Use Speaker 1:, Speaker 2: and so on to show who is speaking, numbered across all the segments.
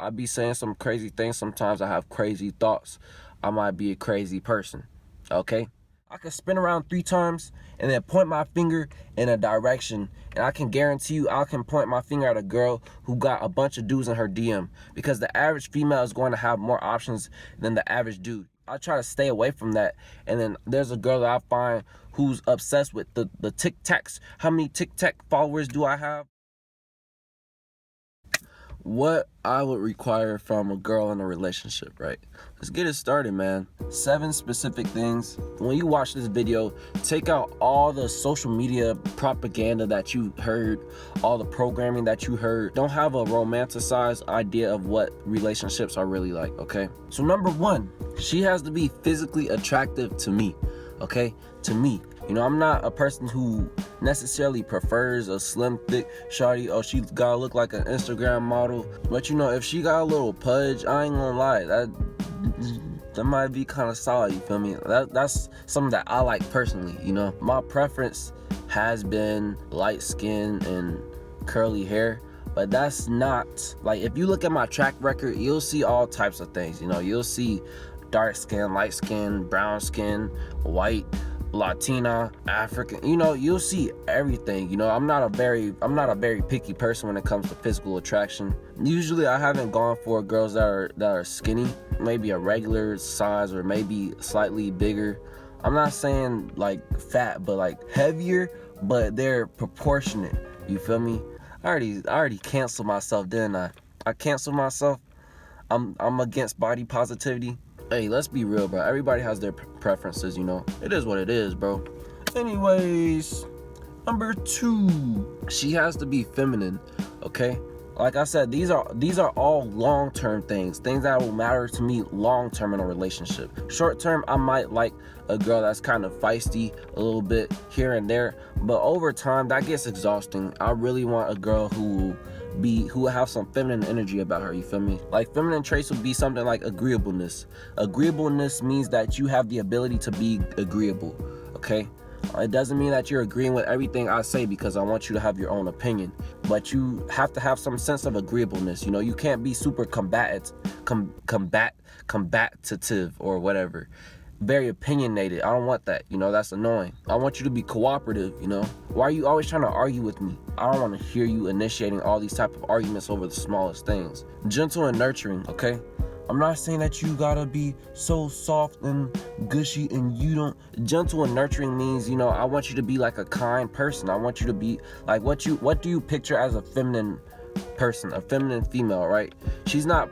Speaker 1: I be saying some crazy things. Sometimes I have crazy thoughts. I might be a crazy person, okay? I can spin around 3 times and then point my finger in a direction, and I can guarantee you I can point my finger at a girl who got a bunch of dudes in her DM, because the average female is going to have more options than the average dude. I try to stay away from that, and then there's a girl that I find who's obsessed with the Tic Tacs. How many Tic Tac followers do I have? What I would require from a girl in a relationship, right? Let's get it started, man. 7 specific things. When you watch this video, take out all the social media propaganda that you heard, all the programming that you heard. Don't have a romanticized idea of what relationships are really like, okay? So number 1, she has to be physically attractive to me, okay? To me. You know, I'm not a person who necessarily prefers a slim, thick shawty. Oh, she gotta look like an Instagram model. But you know, if she got a little pudge, I ain't gonna lie, that might be kind of solid, you feel me? That's something that I like personally, you know? My preference has been light skin and curly hair, but that's not, like, if you look at my track record, you'll see all types of things, you know? You'll see dark skin, light skin, brown skin, white, Latina, African, you know, you'll see everything. You know, I'm not a very picky person when it comes to physical attraction. Usually I haven't gone for girls that are skinny, maybe a regular size or maybe slightly bigger. I'm not saying like fat, but like heavier, but they're proportionate. You feel me? I already canceled myself, didn't I? I canceled myself. I'm against body positivity. Hey, let's be real, bro. Everybody has their preferences, you know. It is what it is, bro. Anyways, number 2, she has to be feminine, okay? Like I said, these are all long-term things that will matter to me long-term in a relationship. Short-term, I might like a girl that's kind of feisty a little bit here and there, but over time, that gets exhausting. I really want a girl who will have some feminine energy about her, you feel me? Like, feminine traits would be something like agreeableness. Agreeableness means that you have the ability to be agreeable, okay? It doesn't mean that you're agreeing with everything I say because I want you to have your own opinion, but you have to have some sense of agreeableness. You know, you can't be super combative or whatever. Very opinionated. I don't want that, you know, that's annoying. I want you to be cooperative, you know. Why are you always trying to argue with me? I don't want to hear you initiating all these type of arguments over the smallest things. Gentle and nurturing, okay? I'm not saying that you gotta be so soft and gushy and you don't. Gentle and nurturing means, you know, I want you to be like a kind person. I want you to be like, what do you picture as a feminine person, a feminine female, right? She's not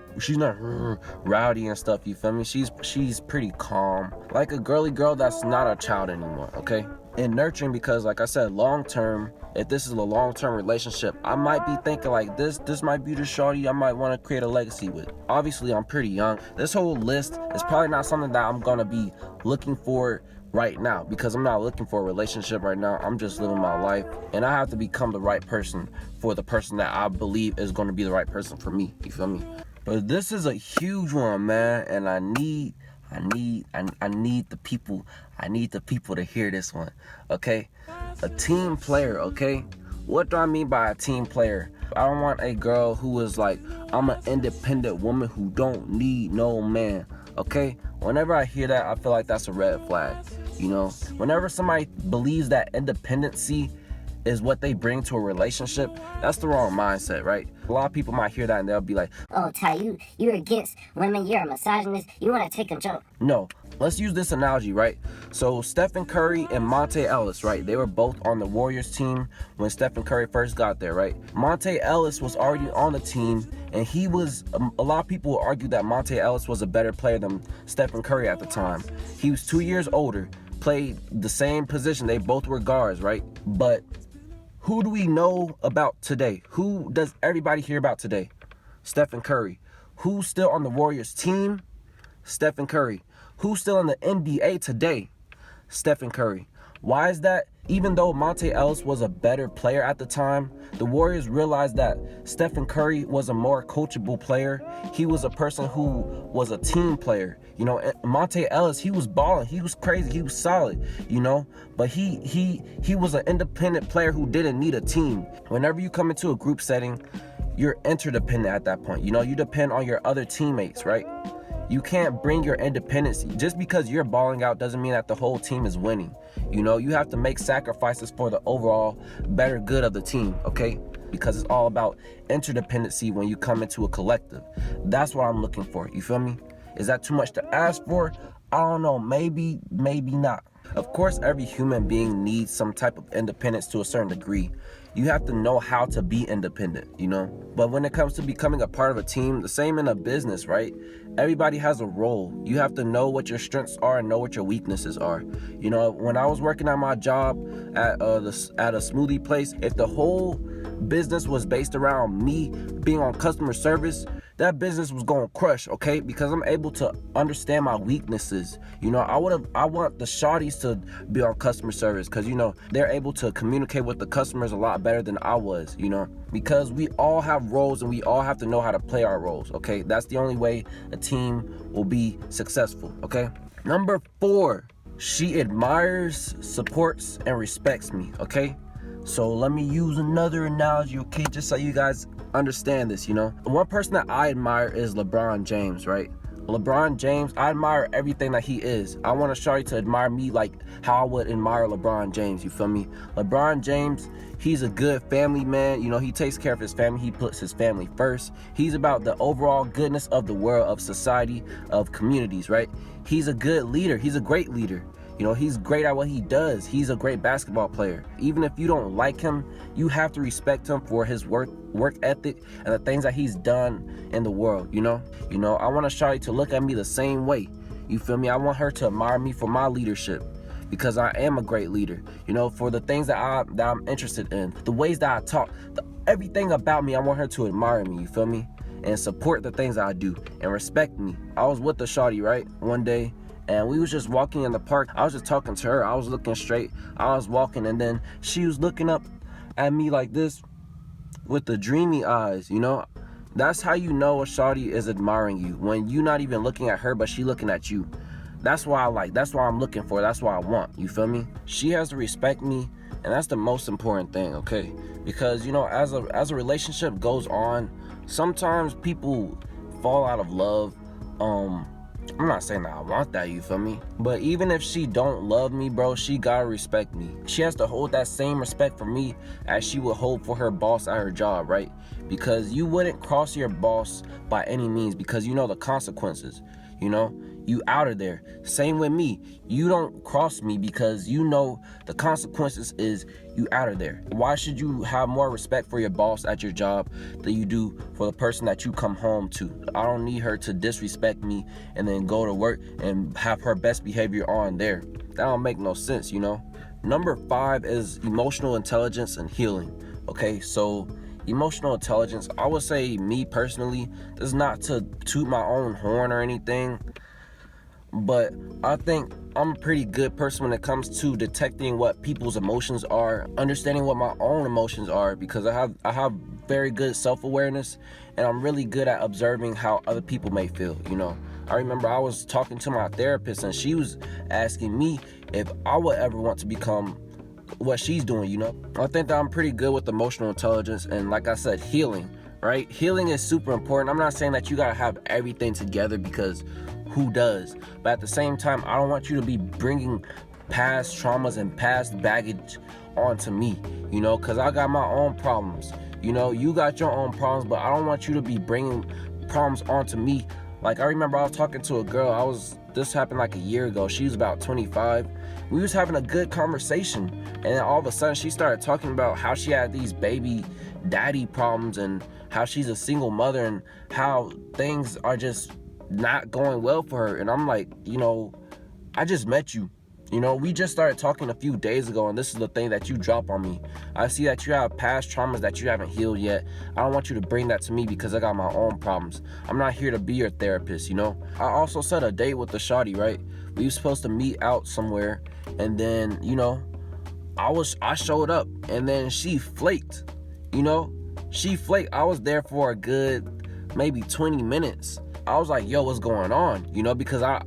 Speaker 1: rowdy and stuff, you feel me? She's pretty calm, like a girly girl that's not a child anymore, okay? And nurturing, because like I said, long term, if this is a long-term relationship, I might be thinking like this might be the shawty I might want to create a legacy with. Obviously, I'm pretty young. This whole list is probably not something that I'm gonna be looking for right now, because I'm not looking for a relationship right now. I'm just living my life, and I have to become the right person for the person that I believe is going to be the right person for me. You feel me? But this is a huge one, man, and I need the people. I need the people to hear this one, okay? A team player, okay? What do I mean by a team player? I don't want a girl who is like, I'm an independent woman who don't need no man, okay? Whenever I hear that, I feel like that's a red flag, you know? Whenever somebody believes that independency is what they bring to a relationship, that's the wrong mindset, right? A lot of people might hear that and they'll be like,
Speaker 2: oh, Ty, you're against women, you're a misogynist, you want to take a joke.
Speaker 1: No, let's use this analogy, right? So Stephen Curry and Monte Ellis, right? They were both on the Warriors team when Stephen Curry first got there, right? Monte Ellis was already on the team, and he was, a lot of people will argue that Monte Ellis was a better player than Stephen Curry at the time. He was 2 years older, played the same position. They both were guards, right? But who do we know about today? Who does everybody hear about today? Stephen Curry. Who's still on the Warriors team? Stephen Curry. Who's still in the NBA today? Stephen Curry. Why is that? Even though Monte Ellis was a better player at the time, the Warriors realized that Stephen Curry was a more coachable player. He was a person who was a team player. You know, Monte Ellis, he was balling. He was crazy. He was solid, you know. But he was an independent player who didn't need a team. Whenever you come into a group setting, you're interdependent at that point. You know, you depend on your other teammates, right? You can't bring your independence. Just because you're balling out doesn't mean that the whole team is winning. You know, you have to make sacrifices for the overall better good of the team, okay? Because it's all about interdependency when you come into a collective. That's what I'm looking for, you feel me? Is that too much to ask for? I don't know, maybe not. Of course, every human being needs some type of independence to a certain degree. You have to know how to be independent, you know? But when it comes to becoming a part of a team, the same in a business, right? Everybody has a role. You have to know what your strengths are and know what your weaknesses are. You know, when I was working at my job at a smoothie place, if the whole business was based around me being on customer service, that business was going to crush, okay? Because I'm able to understand my weaknesses. You know, I want the shawties to be on customer service because, you know, they're able to communicate with the customers a lot better than I was, you know, because we all have roles and we all have to know how to play our roles, okay? That's the only way a team will be successful, okay? Number 4, she admires, supports, and respects me, okay? So let me use another analogy, okay, just so you guys understand this, you know. One person that I admire is LeBron James, right? LeBron James, I admire everything that he is. I want Shawty to admire me like how I would admire LeBron James, you feel me? LeBron James, he's a good family man. You know, he takes care of his family. He puts his family first. He's about the overall goodness of the world, of society, of communities, right? He's a good leader. He's a great leader. You know, he's great at what he does. He's a great basketball player. Even if you don't like him, you have to respect him for his work ethic and the things that he's done in the world, you know? You know, I want Shawty to look at me the same way. You feel me? I want her to admire me for my leadership because I am a great leader. You know, for the things that I'm interested in, the ways that I talk, everything about me, I want her to admire me, you feel me? And support the things that I do and respect me. I was with the Shawty, right? One day, and we was just walking in the park. I was just talking to her. I was looking straight. I was walking, and then she was looking up at me like this with the dreamy eyes, you know? That's how you know a shawty is admiring you, when you're not even looking at her, but she looking at you. That's why I like, that's why I'm looking for, that's why I want, you feel me? She has to respect me, and that's the most important thing, okay? Because, you know, as a relationship goes on, sometimes people fall out of love. I'm not saying that I want that, you feel me? But even if she don't love me, bro, she gotta respect me. She has to hold that same respect for me as she would hold for her boss at her job, right? Because you wouldn't cross your boss by any means because you know the consequences, you know? You out of there. Same with me. You don't cross me because you know the consequences is you out of there. Why should you have more respect for your boss at your job than you do for the person that you come home to? I don't need her to disrespect me and then go to work and have her best behavior on there. That don't make no sense, you know? Number 5 is emotional intelligence and healing. Okay, so emotional intelligence, I would say me personally, this is not to toot my own horn or anything, but I think I'm a pretty good person when it comes to detecting what people's emotions are, understanding what my own emotions are, because I have very good self-awareness, and I'm really good at observing how other people may feel, you know. I remember I was talking to my therapist, and she was asking me if I would ever want to become what she's doing, you know. I think that I'm pretty good with emotional intelligence, and like I said, healing, right? Healing is super important. I'm not saying that you gotta have everything together, because who does? But at the same time, I don't want you to be bringing past traumas and past baggage onto me, you know, because I got my own problems. You know, you got your own problems, but I don't want you to be bringing problems onto me. Like, I remember I was talking to a girl, this happened like a year ago. She was about 25. We was having a good conversation, and then all of a sudden she started talking about how she had these baby daddy problems and how she's a single mother and how things are just not going well for her. And I'm like, you know, I just met you. You know, we just started talking a few days ago, and this is the thing that you drop on me. I see that you have past traumas that you haven't healed yet. I don't want you to bring that to me because I got my own problems. I'm not here to be your therapist, you know. I also set a date with the shawty, right? We were supposed to meet out somewhere, and then, you know, I showed up, and then she flaked, you know. She flaked. I was there for a good maybe 20 minutes. I was like, yo, what's going on? You know, because I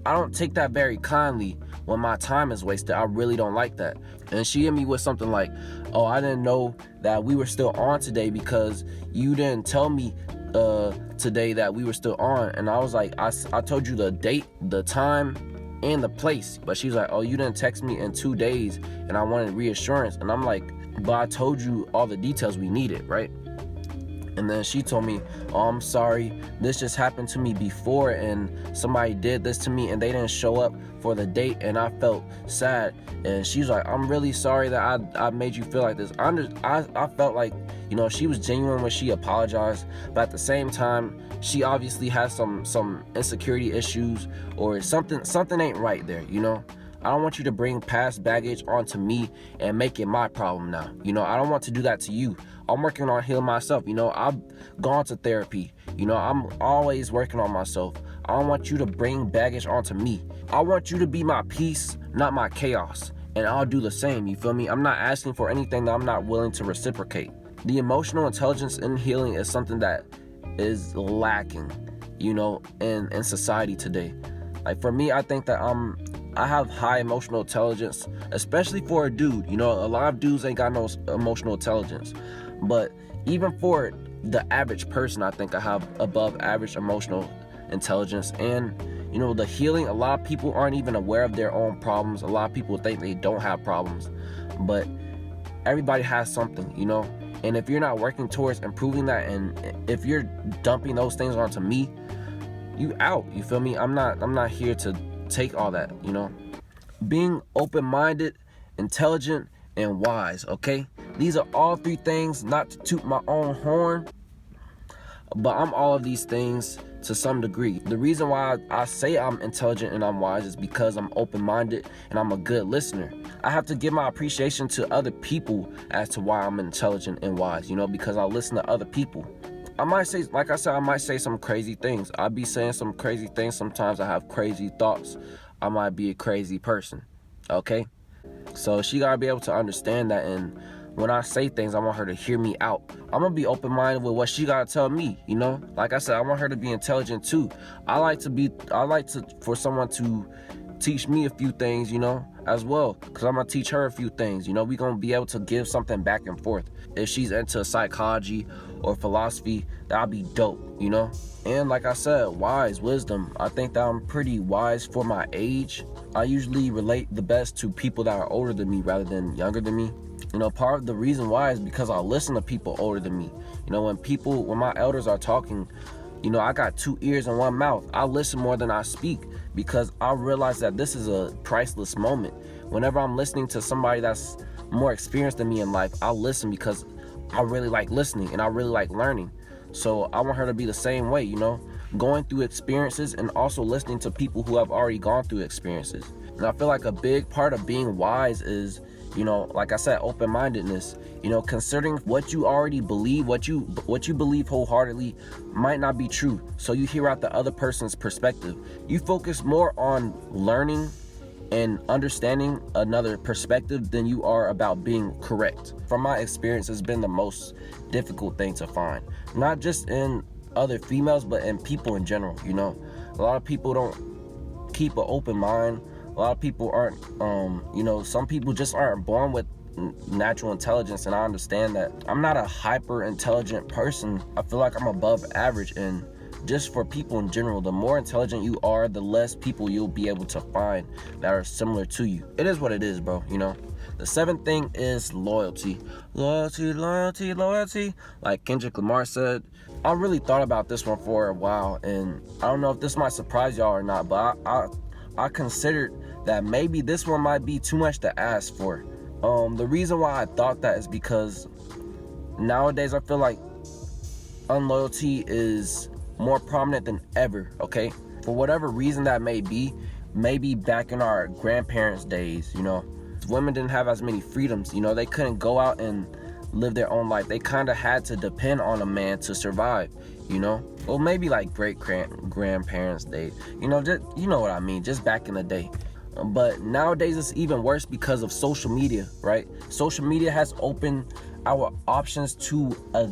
Speaker 1: don't take that very kindly when my time is wasted. I really don't like that. And she hit me with something like, oh, I didn't know that we were still on today because you didn't tell me today that we were still on. And I was like, I told you the date, the time, and the place. But she's like, oh, you didn't text me in 2 days and I wanted reassurance. And I'm like, but I told you all the details we needed, right? And then she told me, oh, I'm sorry, this just happened to me before and somebody did this to me and they didn't show up for the date and I felt sad. And she's like, I'm really sorry that I made you feel like this. I felt like, you know, she was genuine when she apologized, but at the same time, she obviously has some insecurity issues or something ain't right there, you know? I don't want you to bring past baggage onto me and make it my problem now. You know, I don't want to do that to you. I'm working on healing myself. You know, I've gone to therapy. You know, I'm always working on myself. I don't want you to bring baggage onto me. I want you to be my peace, not my chaos. And I'll do the same, you feel me? I'm not asking for anything that I'm not willing to reciprocate. The emotional intelligence in healing is something that is lacking, you know, in society today. Like for me, I think that I have high emotional intelligence, especially for a dude. You know, a lot of dudes ain't got no emotional intelligence. But even for the average person, I think I have above average emotional intelligence. And, you know, the healing, a lot of people aren't even aware of their own problems. A lot of people think they don't have problems. But everybody has something, you know. And if you're not working towards improving that, and if you're dumping those things onto me, you out, you feel me? I'm not here to take all that, you know. Being open-minded, intelligent, and wise, okay? These are all 3 things, not to toot my own horn, but I'm all of these things to some degree. The reason why I say I'm intelligent and I'm wise is because I'm open-minded and I'm a good listener. I have to give my appreciation to other people as to why I'm intelligent and wise, you know, because I listen to other people. I might say, like I said, I might say some crazy things. I be saying some crazy things. Sometimes I have crazy thoughts. I might be a crazy person, okay? So she gotta be able to understand that, and when I say things, I want her to hear me out. I'm gonna be open-minded with what she gotta tell me, you know? Like I said, I want her to be intelligent too. I like for someone to teach me a few things, you know, as well, because I'm gonna teach her a few things, you know. We gonna be able to give something back and forth. If she's into psychology or philosophy, that'll be dope, you know. And like I said, wise, wisdom. I think that I'm pretty wise for my age. I usually relate the best to people that are older than me rather than younger than me. You know, part of the reason why is because I listen to people older than me. You know, when my elders are talking, you know, I got 2 ears and 1 mouth. I listen more than I speak because I realize that this is a priceless moment. Whenever I'm listening to somebody that's more experienced than me in life, I'll listen because I really like listening and I really like learning. So I want her to be the same way, you know, going through experiences and also listening to people who have already gone through experiences. And I feel like a big part of being wise is, you know, like I said, open-mindedness. You know, considering what you already believe, what you believe wholeheartedly might not be true. So you hear out the other person's perspective. You focus more on learning and understanding another perspective than you are about being correct. From my experience, it's been the most difficult thing to find. Not just in other females, but in people in general, you know. A lot of people don't keep an open mind. A lot of people aren't, you know, some people just aren't born with natural intelligence, and I understand that. I'm not a hyper intelligent person. I feel like I'm above average, and just for people in general, the more intelligent you are, the less people you'll be able to find that are similar to you. It is what it is, bro, you know. The 7th thing is loyalty. Loyalty, loyalty, loyalty. Like Kendrick Lamar said. I really thought about this one for a while, and I don't know if this might surprise y'all or not, but I considered that maybe this one might be too much to ask for. The reason why I thought that is because nowadays I feel like unloyalty is more prominent than ever, okay? For whatever reason that may be, maybe back in our grandparents' days, you know, women didn't have as many freedoms, you know, they couldn't go out and live their own life. They kind of had to depend on a man to survive, you know? Well, maybe like grandparents' days, you know, just, you know what I mean, just back in the day. But nowadays it's even worse because of social media, right? Social media has opened our options to a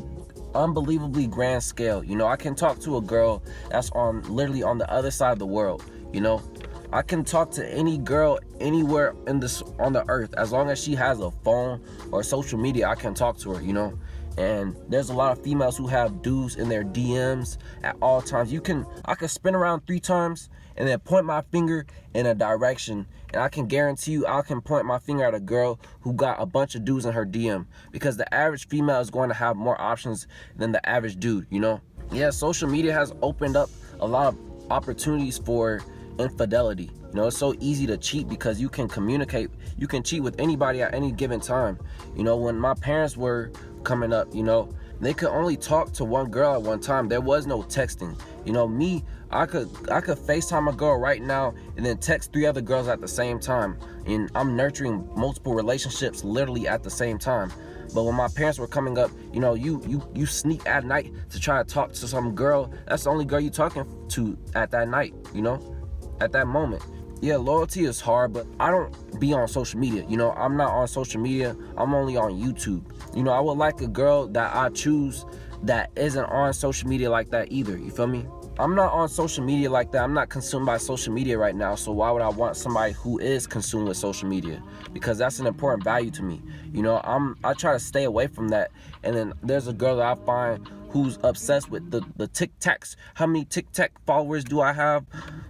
Speaker 1: unbelievably grand scale. You know, I can talk to a girl that's literally on the other side of the world, you know, I can talk to any girl anywhere on the earth. As long as she has a phone or social media, I can talk to her, you know? And there's a lot of females who have dudes in their DMs at all times. I can spin around 3 times and then point my finger in a direction, and I can guarantee you I can point my finger at a girl who got a bunch of dudes in her DM, because the average female is going to have more options than the average dude, you know? Yeah, social media has opened up a lot of opportunities for infidelity. You know, it's so easy to cheat because you can communicate. You can cheat with anybody at any given time. You know, when my parents were coming up, you know, they could only talk to one girl at one time. There was no texting. You know, me, I could FaceTime a girl right now and then text 3 other girls at the same time. And I'm nurturing multiple relationships literally at the same time. But when my parents were coming up, you know, you sneak at night to try to talk to some girl. That's the only girl you're talking to at that night, you know, at that moment. Yeah, loyalty is hard, but I don't be on social media. You know, I'm not on social media. I'm only on YouTube. You know, I would like a girl that I choose that isn't on social media like that either. You feel me? I'm not on social media like that. I'm not consumed by social media right now. So why would I want somebody who is consumed with social media? Because that's an important value to me. You know, I try to stay away from that. And then there's a girl that I find who's obsessed with the TikToks. How many TikTok followers do I have?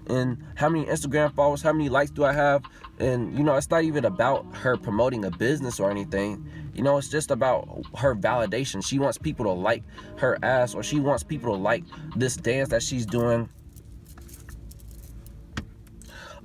Speaker 1: And how many Instagram followers? How many likes do I have? And, you know, it's not even about her promoting a business or anything. You know, it's just about her validation. She wants people to like her ass, or she wants people to like this dance that she's doing.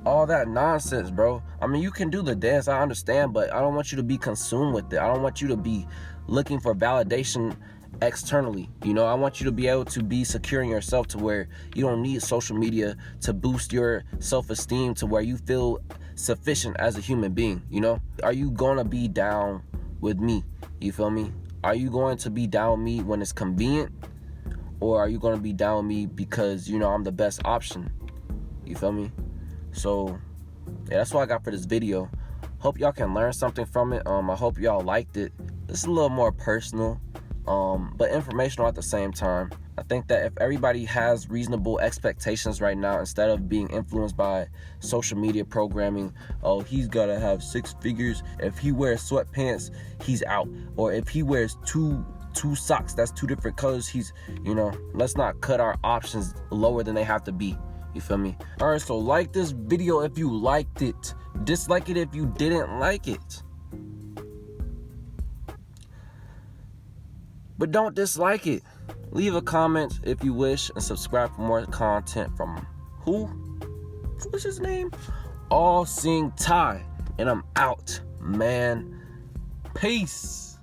Speaker 1: All that nonsense, bro. I mean, you can do the dance, I understand, but I don't want you to be consumed with it. I don't want you to be looking for validation externally. You know, I want you to be able to be secure in yourself to where you don't need social media to boost your self-esteem, to where you feel sufficient as a human being. You know, are you gonna be down with me? You feel me? Are you going to be down with me when it's convenient, or are you going to be down with me because, you know, I'm the best option? You feel me? So yeah, that's what I got for this video. Hope y'all can learn something from it. I hope y'all liked it. It's a little more personal, but informational at the same time. I think that if everybody has reasonable expectations right now, instead of being influenced by social media programming, oh, he's gotta have 6 figures, if he wears sweatpants, he's out, or if he wears two socks that's 2 different colors, he's, you know, let's not cut our options lower than they have to be. You feel me? All right, so like this video if you liked it, dislike it if you didn't like it, but don't dislike it. Leave a comment if you wish, and subscribe for more content from who? What's his name? All Seeing Ty. And I'm out, man. Peace.